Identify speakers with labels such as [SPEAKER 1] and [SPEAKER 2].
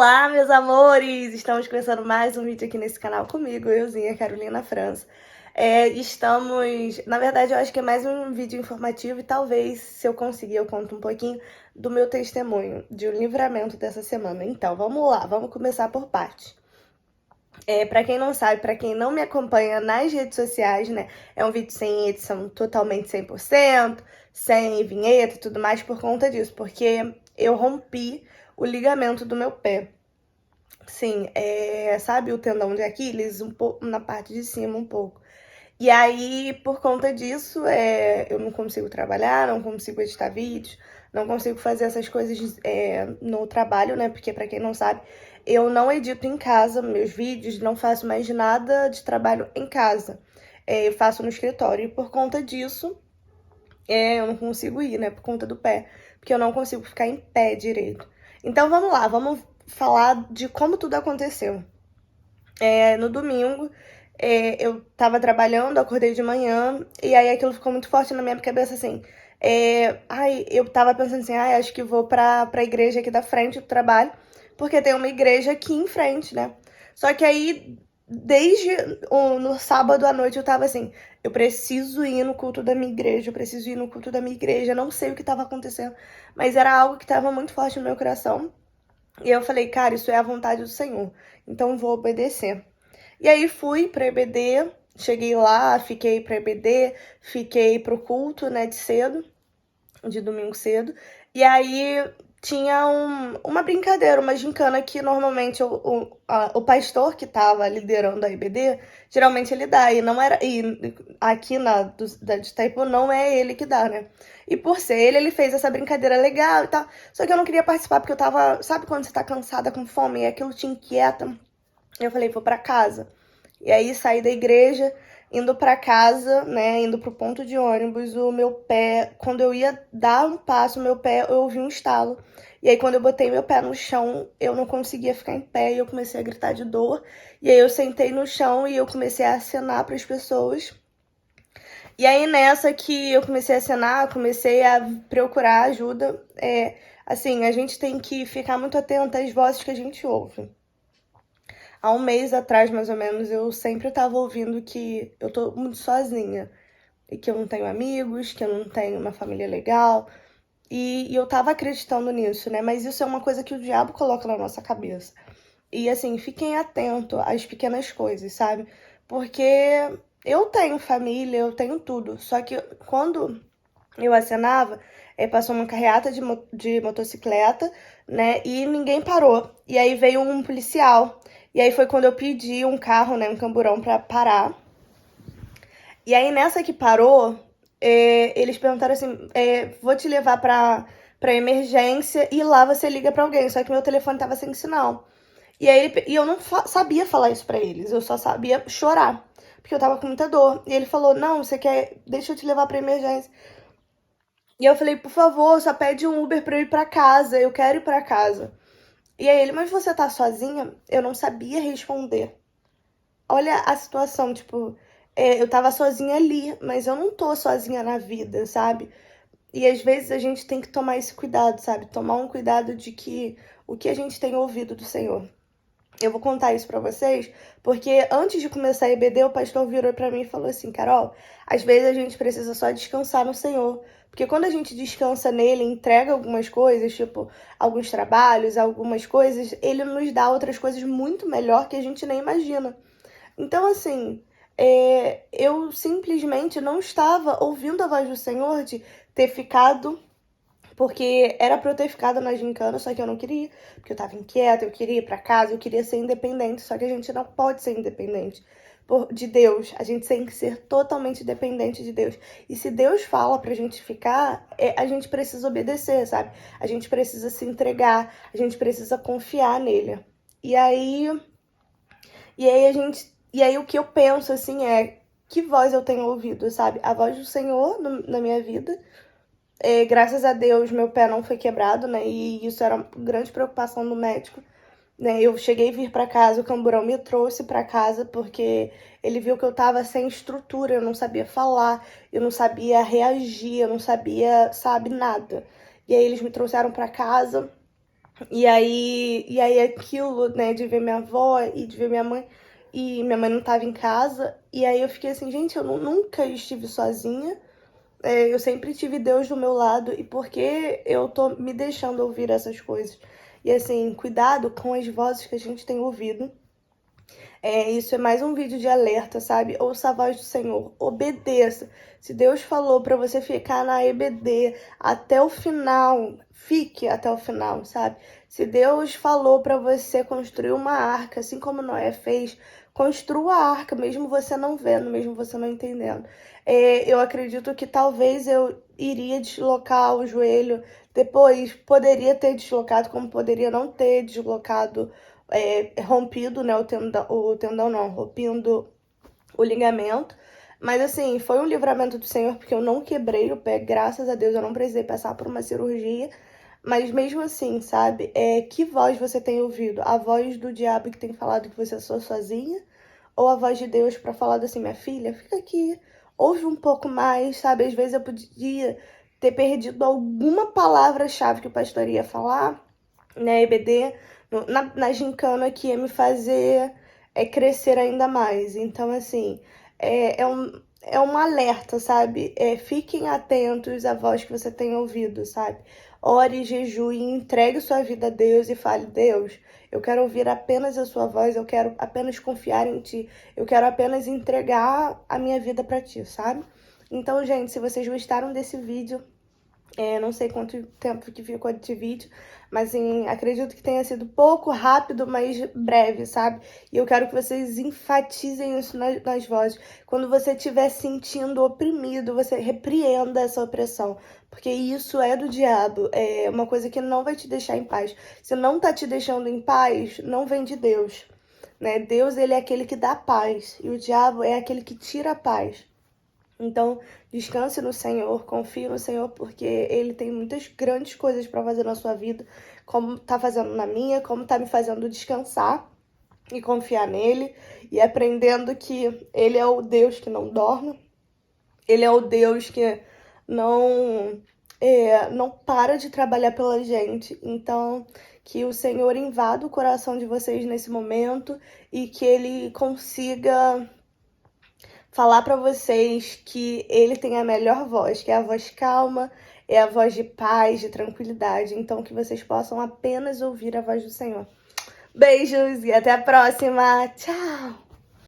[SPEAKER 1] Olá, meus amores! Estamos começando mais um vídeo aqui nesse canal comigo, euzinha, Carolina França. Na verdade, eu acho que é mais um vídeo informativo e talvez, se eu conseguir, eu conto um pouquinho do meu testemunho, de um livramento dessa semana. Então, vamos lá, vamos começar por partes. Pra quem não sabe, pra quem não me acompanha nas redes sociais, né, é um vídeo sem edição totalmente 100%, sem vinheta e tudo mais por conta disso, porque eu rompi o ligamento do meu pé. Sim, sabe o tendão de Aquiles? Um pouco na parte de cima, um pouco. E aí, por conta disso, eu não consigo trabalhar, não consigo editar vídeos, não consigo fazer essas coisas no trabalho, né? Porque, pra quem não sabe, eu não edito em casa meus vídeos, não faço mais nada de trabalho em casa. Eu faço no escritório. E por conta disso, eu não consigo ir, né? Por conta do pé. Porque eu não consigo ficar em pé direito. Então, vamos lá, vamos falar de como tudo aconteceu. No domingo, eu tava trabalhando, acordei de manhã, e aí aquilo ficou muito forte na minha cabeça, assim. Eu tava pensando assim, acho que vou pra igreja aqui da frente do trabalho, porque tem uma igreja aqui em frente, né? Só que aí, no sábado à noite, eu tava assim, eu preciso ir no culto da minha igreja, eu preciso ir no culto da minha igreja, não sei o que tava acontecendo, mas era algo que tava muito forte no meu coração. E eu falei, cara, isso é a vontade do Senhor, então vou obedecer. E aí fui pra EBD, cheguei lá, fiquei pra EBD, fiquei pro culto, né, de domingo cedo. E aí tinha uma brincadeira, uma gincana que normalmente o pastor que tava liderando a EBD, geralmente ele dá, e não era. E aqui de Itaipu não é ele que dá, né? E por ser ele fez essa brincadeira legal e tal. Só que eu não queria participar porque eu tava. Sabe quando você tá cansada com fome e aquilo te inquieta? Eu falei, vou pra casa. E aí saí da igreja, indo pra casa, né, indo pro ponto de ônibus, o meu pé, quando eu ia dar um passo, meu pé, eu ouvi um estalo. E aí quando eu botei meu pé no chão, eu não conseguia ficar em pé e eu comecei a gritar de dor. E aí eu sentei no chão e eu comecei a acenar para as pessoas. E aí nessa que eu comecei a acenar, comecei a procurar ajuda. Assim, a gente tem que ficar muito atento às vozes que a gente ouve. Há um mês atrás, mais ou menos, eu sempre tava ouvindo que eu tô muito sozinha. E que eu não tenho amigos, que eu não tenho uma família legal. E eu tava acreditando nisso, né? Mas isso é uma coisa que o diabo coloca na nossa cabeça. E assim, fiquem atentos às pequenas coisas, sabe? Porque eu tenho família, eu tenho tudo. Só que quando eu acenava, passou uma carreata de motocicleta, né? E ninguém parou. E aí veio um policial. E aí foi quando eu pedi um carro, né? Um camburão pra parar. E aí nessa que parou, eles perguntaram assim: vou te levar pra emergência e lá você liga pra alguém. Só que meu telefone tava sem sinal. E eu não sabia falar isso pra eles, eu só sabia chorar. Porque eu tava com muita dor. E ele falou: não, você quer. Deixa eu te levar pra emergência. E eu falei, por favor, só pede um Uber pra eu ir pra casa, eu quero ir pra casa. E aí ele, mas você tá sozinha? Eu não sabia responder. Olha a situação, tipo, eu tava sozinha ali, mas eu não tô sozinha na vida, sabe? E às vezes a gente tem que tomar esse cuidado, sabe? Tomar um cuidado de que o que a gente tem ouvido do Senhor. Eu vou contar isso pra vocês, porque antes de começar a EBD, o pastor virou pra mim e falou assim, Carol, às vezes a gente precisa só descansar no Senhor. Porque quando a gente descansa nele, entrega algumas coisas, tipo, alguns trabalhos, algumas coisas, ele nos dá outras coisas muito melhor que a gente nem imagina. Então, assim, eu simplesmente não estava ouvindo a voz do Senhor de ter ficado, porque era pra eu ter ficado na gincana, só que eu não queria, porque eu tava inquieta, eu queria ir pra casa, eu queria ser independente, só que a gente não pode ser independente de Deus, a gente tem que ser totalmente dependente de Deus. E se Deus fala pra gente ficar, a gente precisa obedecer, sabe? A gente precisa se entregar, a gente precisa confiar nele. E aí, e aí o que eu penso assim que voz eu tenho ouvido, sabe? A voz do Senhor na minha vida. Graças a Deus, meu pé não foi quebrado, né? E isso era uma grande preocupação do médico, né? Eu cheguei a vir para casa, o camburão me trouxe para casa porque ele viu que eu tava sem estrutura, eu não sabia falar, eu não sabia reagir, eu não sabia, sabe, nada. E aí eles me trouxeram para casa. E aí aquilo, né, de ver minha avó e de ver minha mãe, e minha mãe não tava em casa, e aí eu fiquei assim, gente, eu nunca estive sozinha, eu sempre tive Deus do meu lado, e por que eu tô me deixando ouvir essas coisas? E assim, cuidado com as vozes que a gente tem ouvido. Isso é mais um vídeo de alerta, sabe? Ouça a voz do Senhor, obedeça. Se Deus falou para você ficar na EBD até o final, fique até o final, sabe? Se Deus falou para você construir uma arca, assim como Noé fez, construa a arca, mesmo você não vendo, mesmo você não entendendo. Eu acredito que talvez eu iria deslocar o joelho, depois poderia ter deslocado, como poderia não ter deslocado, rompido, né, o tendão não, rompindo o ligamento. Mas assim, foi um livramento do Senhor, porque eu não quebrei o pé, graças a Deus, eu não precisei passar por uma cirurgia. Mas mesmo assim, sabe, que voz você tem ouvido? A voz do diabo que tem falado que você é só sozinha? Ou a voz de Deus para falar assim, minha filha, fica aqui, ouve um pouco mais, sabe? Às vezes eu podia ter perdido alguma palavra-chave que o pastor ia falar, né, EBD, na gincana, que ia me fazer crescer ainda mais. Então, assim, é um alerta, sabe? Fiquem atentos à voz que você tem ouvido, sabe? Ore, jejue, entregue sua vida a Deus e fale, Deus, eu quero ouvir apenas a sua voz, eu quero apenas confiar em ti, eu quero apenas entregar a minha vida para ti, sabe? Então, gente, se vocês gostaram desse vídeo, não sei quanto tempo que ficou de vídeo, mas assim, acredito que tenha sido pouco, rápido, mas breve, sabe? E eu quero que vocês enfatizem isso nas vozes. Quando você estiver sentindo oprimido, você repreenda essa opressão, porque isso é do diabo, é uma coisa que não vai te deixar em paz. Se não tá te deixando em paz, não vem de Deus, né? Deus, ele é aquele que dá paz, e o diabo é aquele que tira a paz. Então, descanse no Senhor, confie no Senhor, porque Ele tem muitas grandes coisas para fazer na sua vida, como tá fazendo na minha, como tá me fazendo descansar e confiar nele, e aprendendo que Ele é o Deus que não dorme, Ele é o Deus que não para de trabalhar pela gente. Então, que o Senhor invada o coração de vocês nesse momento e que Ele consiga falar para vocês que ele tem a melhor voz, que é a voz calma, é a voz de paz, de tranquilidade. Então, que vocês possam apenas ouvir a voz do Senhor. Beijos e até a próxima. Tchau!